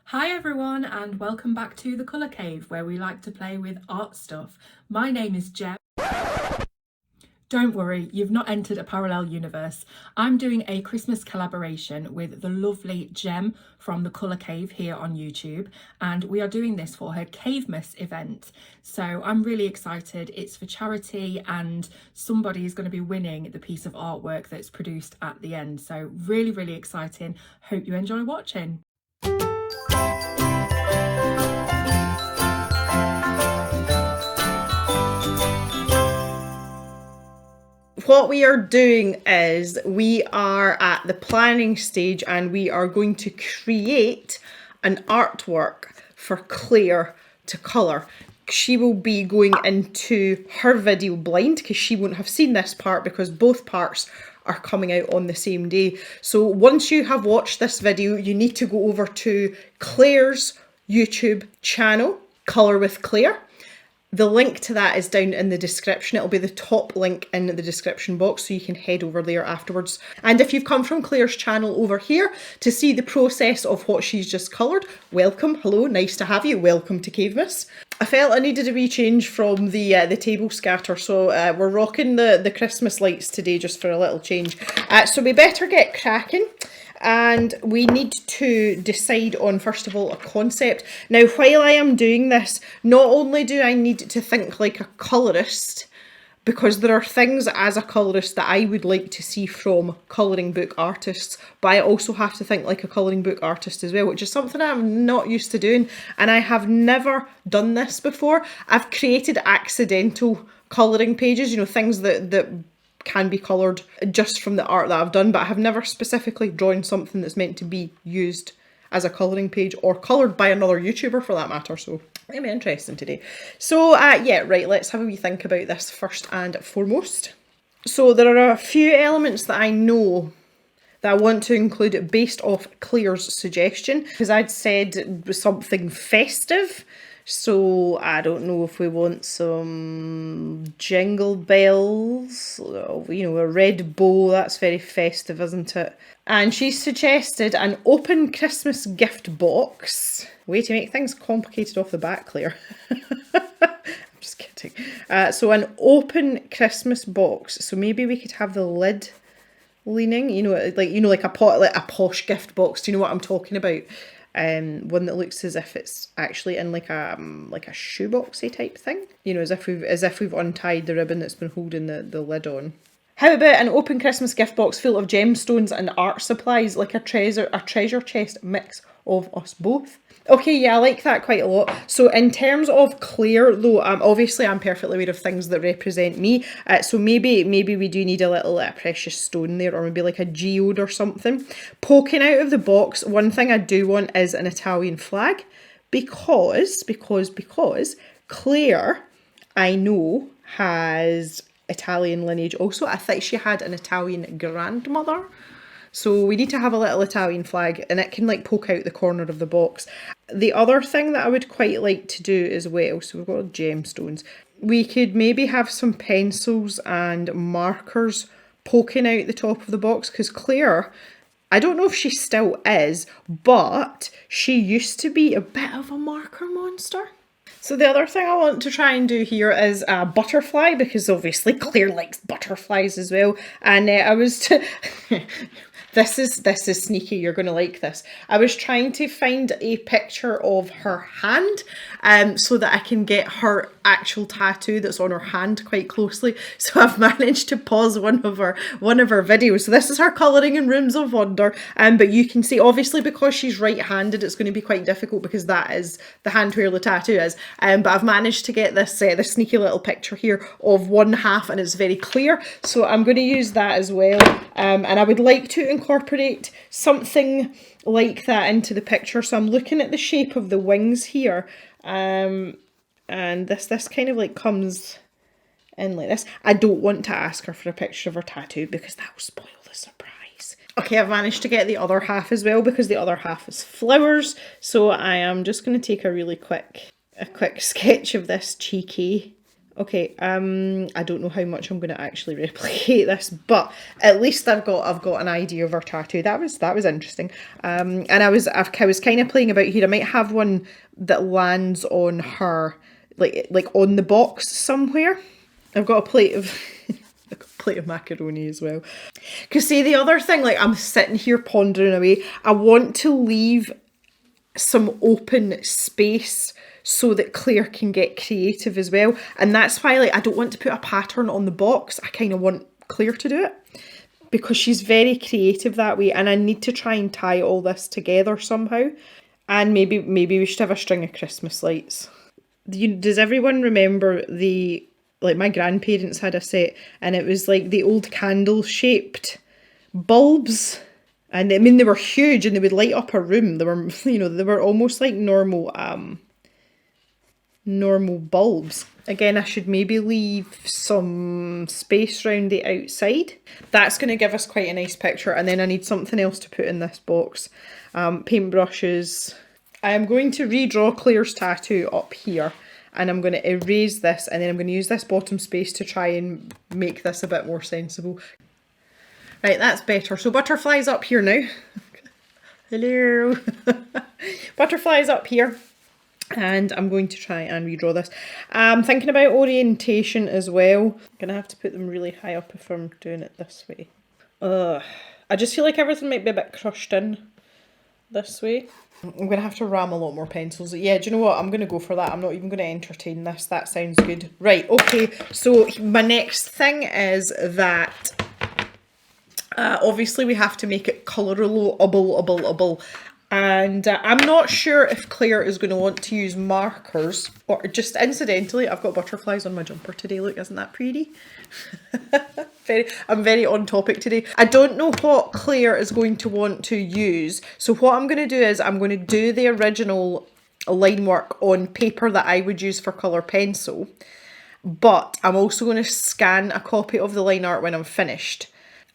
Hi everyone and welcome back to the Colour Cave where we like to play with art stuff. My name is Jem. Don't worry, you've not entered a parallel universe. I'm doing a Christmas collaboration with the lovely Jem from the Colour Cave here on YouTube, and we are doing this for her Cavemas event. So I'm really excited. It's for charity and somebody is going to be winning the piece of artwork that's produced at the end. So really exciting. Hope you enjoy watching. What we are doing is we are at the planning stage and we are going to create an artwork for Claire to colour. She will be going into her video blind because she won't have seen this part because both parts are coming out on the same day. So once you have watched this video, you need to go over to Claire's YouTube channel, Colour with Claire. The link to that is down in the description. It'll be the top link in the description box, so you can head over there afterwards. And if you've come from Claire's channel over here to see the process of what she's just coloured, welcome, hello, nice to have you, welcome to Cavemas. I felt I needed a wee change from the table scatter, so we're rocking the Christmas lights today just for a little change. So we better get cracking. And we need to decide on, first of all, a concept. Now, while I am doing this, not only do I need to think like a colourist, because there are things as a colourist that I would like to see from colouring book artists, but I also have to think like a colouring book artist as well, which is something I'm not used to doing, and I have never done this before. I've created accidental colouring pages, you know, things that can be coloured just from the art that I've done, but I have never specifically drawn something that's meant to be used as a colouring page or coloured by another YouTuber for that matter, so it'll be interesting today. So yeah, right, let's have a wee think about this first and foremost. So there are a few elements that I know that I want to include based off Claire's suggestion, because I'd said something festive. So I don't know if we want some jingle bells, you know, a red bow, that's very festive, isn't it? And she suggested an open Christmas gift box. Way to make things complicated off the bat, Claire. I'm just kidding. So an open Christmas box. So maybe we could have the lid leaning, like a posh gift box. Do you know what I'm talking about? One that looks as if it's actually in like a shoeboxy type thing. You know, as if we've untied the ribbon that's been holding the lid on. How about an open Christmas gift box full of gemstones and art supplies, like a treasure chest mix of us both? Okay, yeah, I like that quite a lot. So in terms of Claire, though, obviously I'm perfectly aware of things that represent me. So maybe we do need a little precious stone there, or maybe like a geode or something. Poking out of the box, one thing I do want is an Italian flag, because Claire, I know, has Italian lineage also. I think she had an Italian grandmother. So we need to have a little Italian flag, and it can like poke out the corner of the box. The other thing that I would quite like to do as well, so we've got gemstones. We could maybe have some pencils and markers poking out the top of the box, because Claire, I don't know if she still is, but she used to be a bit of a marker monster. So the other thing I want to try and do here is a butterfly, because obviously Claire likes butterflies as well. And I was this is sneaky, you're going to like this. I was trying to find a picture of her hand so that I can get her actual tattoo that's on her hand quite closely. So I've managed to pause one of her videos. So this is her colouring in Rooms of Wonder, but you can see, obviously because she's right-handed, it's going to be quite difficult because that is the hand where the tattoo is. But I've managed to get this sneaky little picture here of one half, and it's very clear. So I'm going to use that as well. And I would like to incorporate something like that into the picture. So I'm looking at the shape of the wings here. And this kind of like comes in like this. I don't want to ask her for a picture of her tattoo because that will spoil the surprise. Okay, I've managed to get the other half as well, because the other half is flowers. So I am just going to take a quick sketch of this cheeky Okay, I don't know how much I'm going to actually replicate this, but at least I've got an idea of her tattoo. That was interesting. And I was kind of playing about here. I might have one that lands on her, like on the box somewhere. I've got a plate of I've got a plate of macaroni as well. Cause see, the other thing, like I'm sitting here pondering away. I want to leave some open space so that Claire can get creative as well. And that's why, like, I don't want to put a pattern on the box. I kind of want Claire to do it because she's very creative that way. And I need to try and tie all this together somehow. And maybe we should have a string of Christmas lights. Does everyone remember like my grandparents had a set and it was like the old candle shaped bulbs? And I mean, they were huge and they would light up a room. They were, they were almost like normal bulbs. Again, I should maybe leave some space around the outside. That's going to give us quite a nice picture. And then I need something else to put in this box. Paintbrushes. I am going to redraw Claire's tattoo up here. And I'm going to erase this. And then I'm going to use this bottom space to try and make this a bit more sensible. Right, that's better. So butterflies up here now. Hello. Butterflies up here. And I'm going to try and redraw this. I'm thinking about orientation as well. I'm going to have to put them really high up if I'm doing it this way. I just feel like everything might be a bit crushed in this way. I'm going to have to ram a lot more pencils. Yeah, do you know what? I'm going to go for that. I'm not even going to entertain this. That sounds good. Right, okay. So my next thing is that obviously we have to make it colourable. And I'm not sure if Claire is going to want to use markers or just incidentally, I've got butterflies on my jumper today. Look, isn't that pretty? I'm very on topic today. I don't know what Claire is going to want to use. So what I'm going to do is I'm going to do the original line work on paper that I would use for colour pencil. But I'm also going to scan a copy of the line art when I'm finished.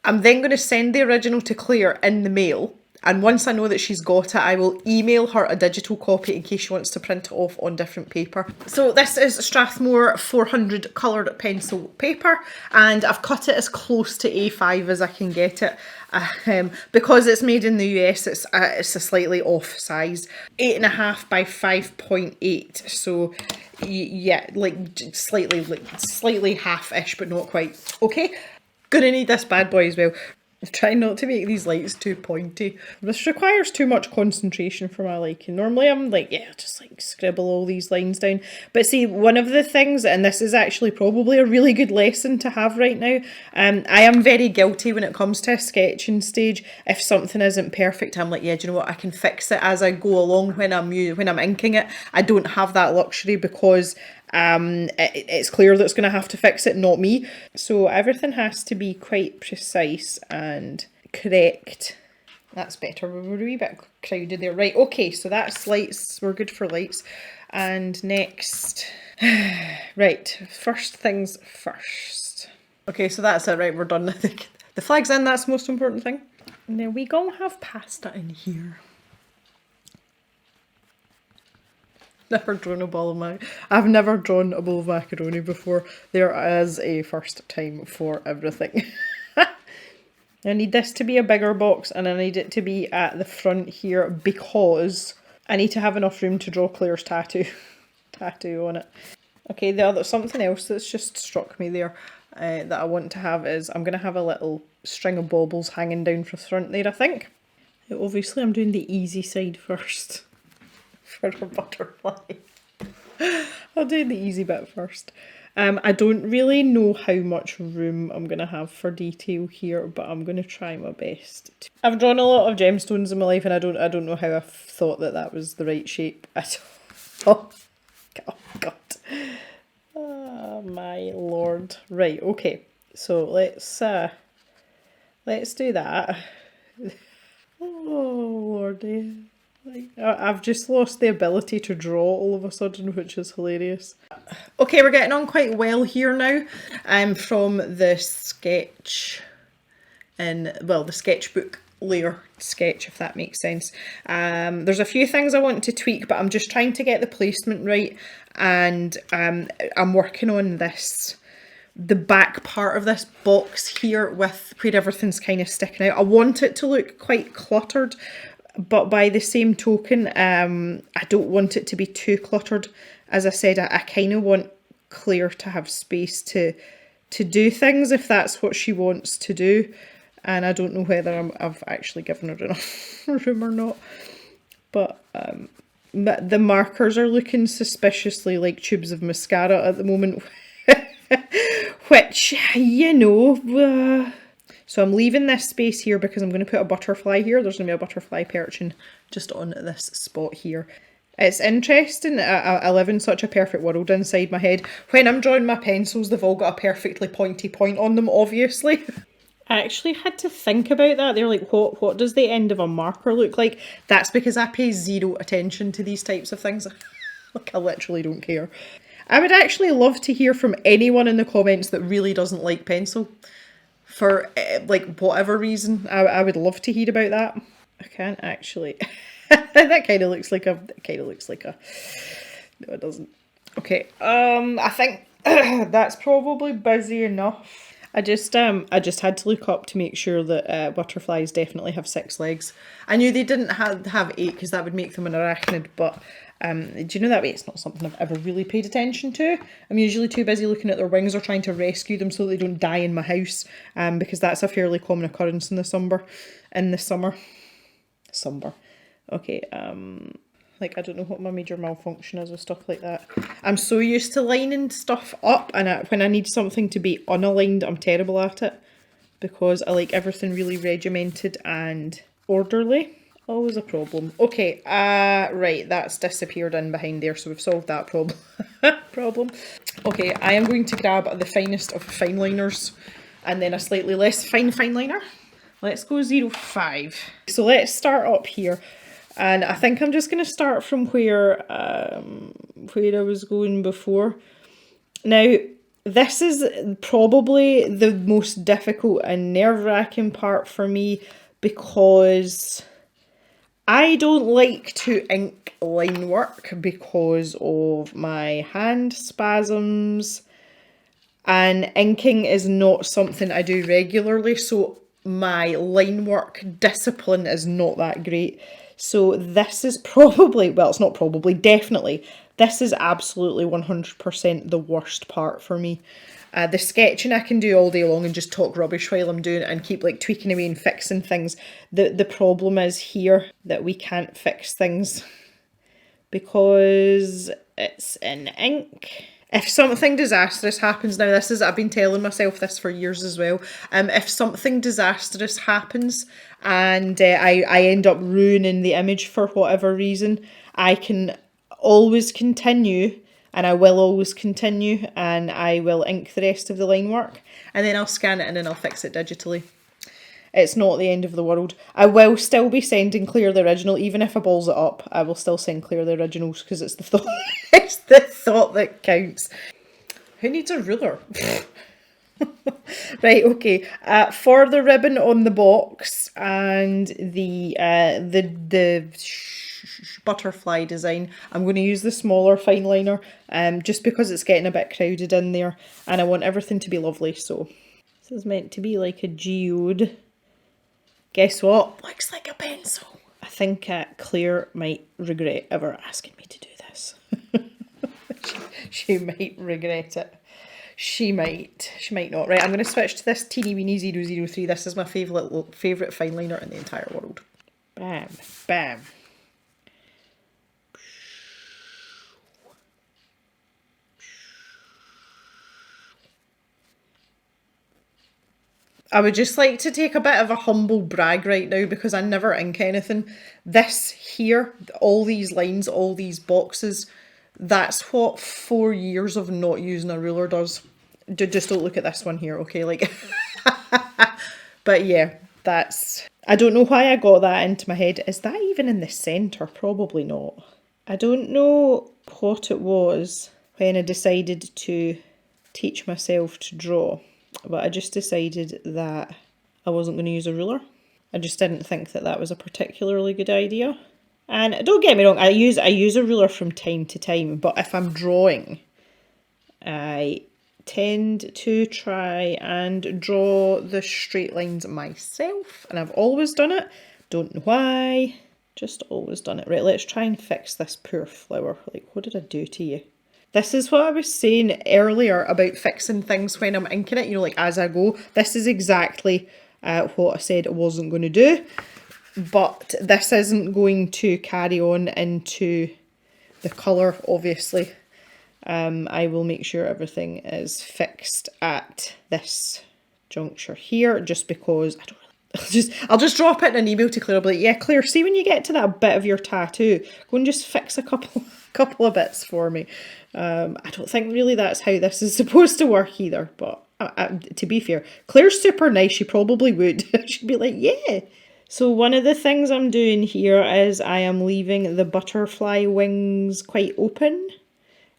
I'm then going to send the original to Claire in the mail. And once I know that she's got it, I will email her a digital copy in case she wants to print it off on different paper. So this is Strathmore 400 coloured pencil paper, and I've cut it as close to A5 as I can get it. Because it's made in the US, it's a slightly off size, 8.5 by 5.8. So yeah, like slightly half-ish, but not quite. Okay, gonna need this bad boy as well. Try not to make these lights too pointy. This requires too much concentration for my liking. Normally I'm like, yeah, just like scribble all these lines down. But see, one of the things, and this is actually probably a really good lesson to have right now, I am very guilty when it comes to a sketching stage. If something isn't perfect, I'm like, yeah, do you know what? I can fix it as I go along when I'm inking it. I don't have that luxury because it's Claire that's going to have to fix it, not me. So everything has to be quite precise and correct. That's better. We're a wee bit crowded there. Right, okay, so that's lights. We're good for lights. And next, right, first things first. Okay, so that's it, right, we're done. The flag's in, that's the most important thing. And then we gonna have pasta in here. Never drawn a bowl of I've never drawn a bowl of macaroni before. There is a first time for everything. I need this to be a bigger box and I need it to be at the front here because I need to have enough room to draw Claire's tattoo on it. Okay, something else that's just struck me there that I want to have is I'm going to have a little string of baubles hanging down from the front there, I think. Obviously I'm doing the easy side first. For a butterfly. I'll do the easy bit first. I don't really know how much room I'm going to have for detail here, but I'm going to try my best. I've drawn a lot of gemstones in my life and I don't know how I thought that was the right shape at all. Oh God. Oh my lord. Right, okay. So let's do that. Oh lordy. I've just lost the ability to draw all of a sudden, which is hilarious. Okay, we're getting on quite well here now. I'm from the sketchbook layer sketch, if that makes sense. There's a few things I want to tweak, but I'm just trying to get the placement right, and I'm working on this, the back part of this box here with where everything's kind of sticking out. I want it to look quite cluttered, but by the same token, I don't want it to be too cluttered. As I said, I kind of want Claire to have space to do things if that's what she wants to do. And I don't know whether I've actually given her enough room or not. But the markers are looking suspiciously like tubes of mascara at the moment. Which, you know... So I'm leaving this space here because I'm going to put a butterfly here. There's going to be a butterfly perching just on this spot here. It's interesting. I live in such a perfect world inside my head. When I'm drawing my pencils, they've all got a perfectly pointy point on them, obviously. I actually had to think about that. They're like, what does the end of a marker look like? That's because I pay zero attention to these types of things. Like, I literally don't care. I would actually love to hear from anyone in the comments that really doesn't like pencil. For, like, whatever reason. I would love to hear about that. I can't actually... That kind of looks like a... No, it doesn't. Okay, I think that's probably busy enough. I just had to look up to make sure that butterflies definitely have 6 legs. I knew they didn't have 8 because that would make them an arachnid, but do you know that way it's not something I've ever really paid attention to. I'm usually too busy looking at their wings or trying to rescue them so they don't die in my house, because that's a fairly common occurrence in the summer. Okay, like, I don't know what my major malfunction is with stuff like that. I'm so used to lining stuff up, and when I need something to be unaligned, I'm terrible at it. Because I like everything really regimented and orderly. Always a problem. Okay, right, that's disappeared in behind there, so we've solved that problem. Okay, I am going to grab the finest of fine liners, and then a slightly less fine liner. Let's go 05. So let's start up here. And I think I'm just going to start from where I was going before. Now, this is probably the most difficult and nerve-wracking part for me because I don't like to ink line work because of my hand spasms, and inking is not something I do regularly, so my line work discipline is not that great. So this is probably, well, it's not probably, definitely, this is absolutely 100% the worst part for me. The sketching I can do all day long and just talk rubbish while I'm doing it and keep like tweaking away and fixing things. The problem is here that we can't fix things because it's in ink. If something disastrous happens, now this is, I've been telling myself this for years as well, if something disastrous happens and I end up ruining the image for whatever reason, I can always continue, and I will always continue, and I will ink the rest of the line work, and then I'll scan it and then I'll fix it digitally. It's not the end of the world. I will still be sending Claire the original, even if I balls it up. I will still send Claire the originals because it's the thought. It's the thought that counts. Who needs a ruler? Right, okay. For the ribbon on the box and the butterfly design, I'm going to use the smaller fine liner, just because it's getting a bit crowded in there, and I want everything to be lovely. So this is meant to be like a geode. Guess what? Looks like a pencil. I think Claire might regret ever asking me to do this. she might regret it. She might not. Right, I'm going to switch to this teeny weeny 003. This is my favourite fine liner in the entire world. Bam, bam. I would just like to take a bit of a humble brag right now because I never ink anything. This here, all these lines, all these boxes, that's what 4 years of not using a ruler does. Just don't look at this one here, okay? Like, but yeah, that's... I don't know why I got that into my head. Is that even in the centre? Probably not. I don't know what it was when I decided to teach myself to draw. But I just decided that I wasn't going to use a ruler. I just didn't think that that was a particularly good idea. And don't get me wrong, I use a ruler from time to time, but if I'm drawing, I tend to try and draw the straight lines myself, and I've always done it. Don't know why, just always done it. Right, let's try and fix this poor flower. Like, what did I do to you? This is what I was saying earlier about fixing things when I'm inking it, you know, like as I go. This is exactly what I said I wasn't going to do. But this isn't going to carry on into the colour, obviously. I will make sure everything is fixed at this juncture here, just because I don't really, I'll just drop it in an email to Claire. I'll be like, yeah, Claire, see when you get to that bit of your tattoo, go and just fix a couple of bits for me. I don't think really that's how this is supposed to work either, but to be fair, Claire's super nice, she probably would. She'd be like, yeah. So one of the things I'm doing here is I am leaving the butterfly wings quite open.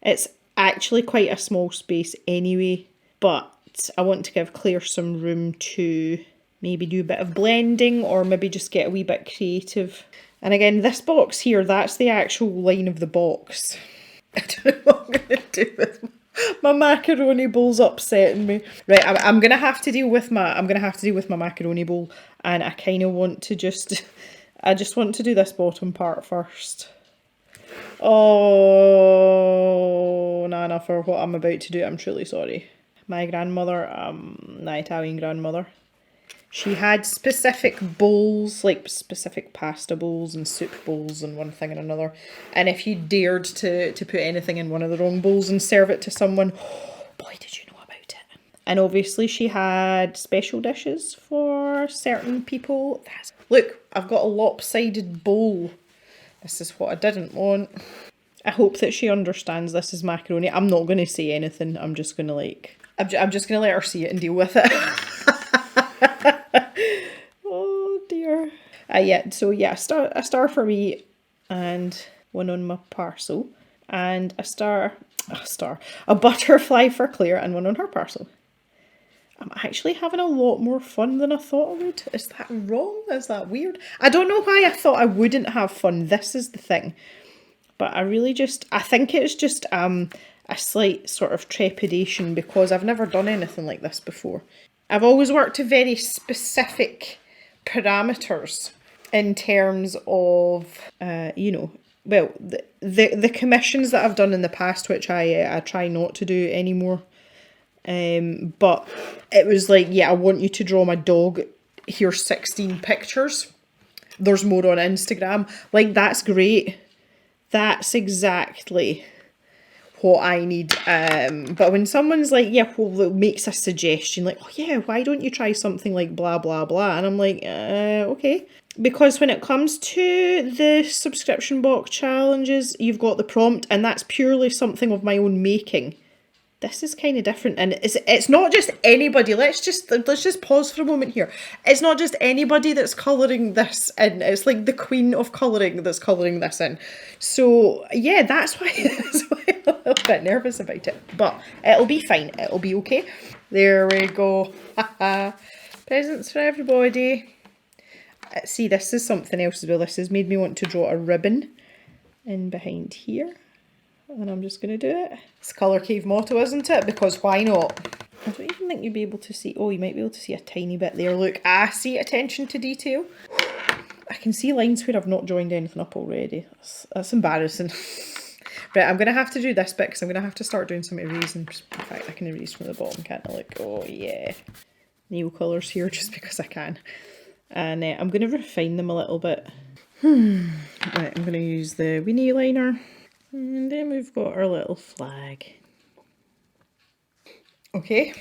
It's actually quite a small space anyway, but I want to give Claire some room to maybe do a bit of blending or maybe just get a wee bit creative. And again, this box here, that's the actual line of the box. I don't know what I'm going to do with my macaroni bowl's upsetting me. Right, I'm gonna have to deal with my macaroni bowl, and I kind of want to I just want to do this bottom part first. Oh, Nana, for what I'm about to do, I'm truly sorry. My grandmother, my Italian grandmother, she had specific bowls, like specific pasta bowls and soup bowls and one thing and another. And if you dared to put anything in one of the wrong bowls and serve it to someone, oh, boy, did you know about it. And obviously she had special dishes for certain people. Look, I've got a lopsided bowl. This is what I didn't want. I hope that she understands this is macaroni. I'm not going to say anything. I'm just going to I'm just going to let her see it and deal with it. Oh dear. Yeah, so yeah, a star for me and one on my parcel, and a butterfly for Claire and one on her parcel. I'm actually having a lot more fun than I thought I would. Is that wrong? Is that weird? I don't know why I thought I wouldn't have fun. This is the thing. But I think it's just a slight sort of trepidation because I've never done anything like this before. I've always worked to very specific parameters in terms of, you know, well, the commissions that I've done in the past, which I try not to do anymore. But it was like, yeah, I want you to draw my dog. Here's 16 pictures. There's more on Instagram. Like, that's great. That's exactly what I need. But when someone's like, yeah, well, makes a suggestion, like, oh yeah, why don't you try something like blah, blah, blah? And I'm like, okay. Because when it comes to the subscription box challenges, you've got the prompt, and that's purely something of my own making. This is kind of different, and it's not just anybody. Let's just pause for a moment here. It's not just anybody that's colouring this in. It's like the queen of colouring that's colouring this in. So yeah, that's why I'm a little bit nervous about it. But it'll be fine. It'll be okay. There we go. Presents for everybody. See, this is something else as well. This has made me want to draw a ribbon in behind here. And I'm just going to do it. It's Colour Cave motto, isn't it? Because why not? I don't even think you'd be able to see... Oh, you might be able to see a tiny bit there. Look, see attention to detail. I can see lines where I've not joined anything up already. That's embarrassing. Right, I'm going to have to do this bit because I'm going to have to start doing some erasing. In fact, I can erase from the bottom, can't I? Like, oh yeah. Nail colours here just because I can. And I'm going to refine them a little bit. Right, I'm going to use the weenie liner. And then we've got our little flag. Okay,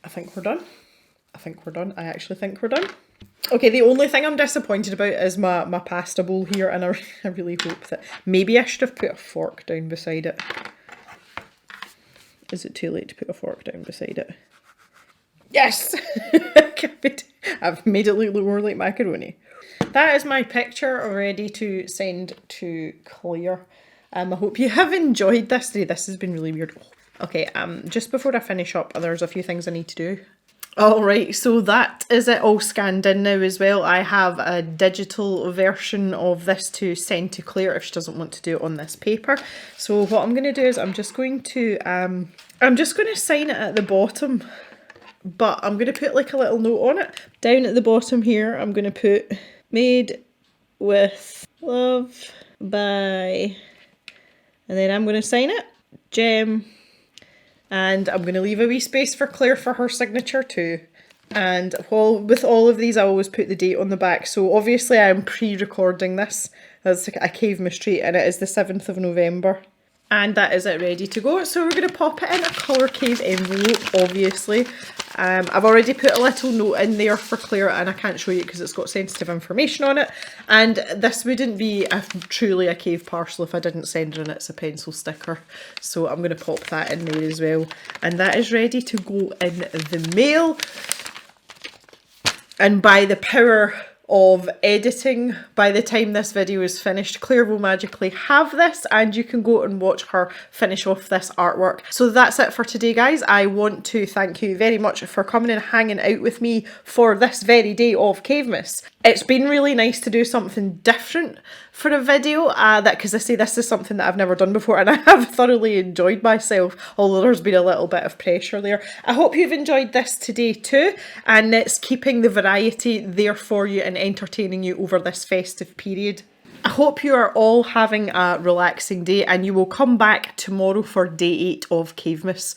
I think we're done. I actually think we're done. Okay, the only thing I'm disappointed about is my pasta bowl here, and I really hope that... Maybe I should have put a fork down beside it. Is it too late to put a fork down beside it? Yes! I've made it look more like macaroni. That is my picture ready to send to Claire. I hope you have enjoyed this today. This has been really weird. Okay, just before I finish up, there's a few things I need to do. Alright, so that is it all scanned in now as well. I have a digital version of this to send to Claire if she doesn't want to do it on this paper. So what I'm going to do is I'm just going to sign it at the bottom, but I'm going to put like a little note on it. Down at the bottom here, I'm going to put made with love by, and then I'm going to sign it, Gem. And I'm going to leave a wee space for Claire for her signature too. And with all of these, I always put the date on the back. So obviously I'm pre-recording this as a Cavemas treat, and it is the 7th of November. And that is it ready to go. So we're going to pop it in a colour cave envelope, obviously. I've already put a little note in there for Claire, and I can't show you because it's got sensitive information on it. And this wouldn't be truly a cave parcel if I didn't send her, and it's a pencil sticker. So I'm going to pop that in there as well. And that is ready to go in the mail. And by the power of editing, by the time this video is finished, Claire will magically have this and you can go and watch her finish off this artwork. So that's it for today, guys. I want to thank you very much for coming and hanging out with me for this very day of Cavemas. It's been really nice to do something different for a video, because I say this is something that I've never done before and I have thoroughly enjoyed myself, although there's been a little bit of pressure there. I hope you've enjoyed this today too, and it's keeping the variety there for you and entertaining you over this festive period. I hope you are all having a relaxing day and you will come back tomorrow for day 8 of Cavemas.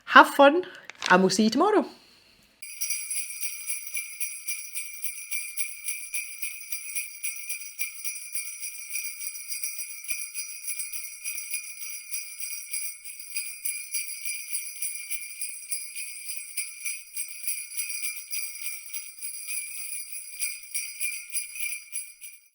Have fun and we'll see you tomorrow.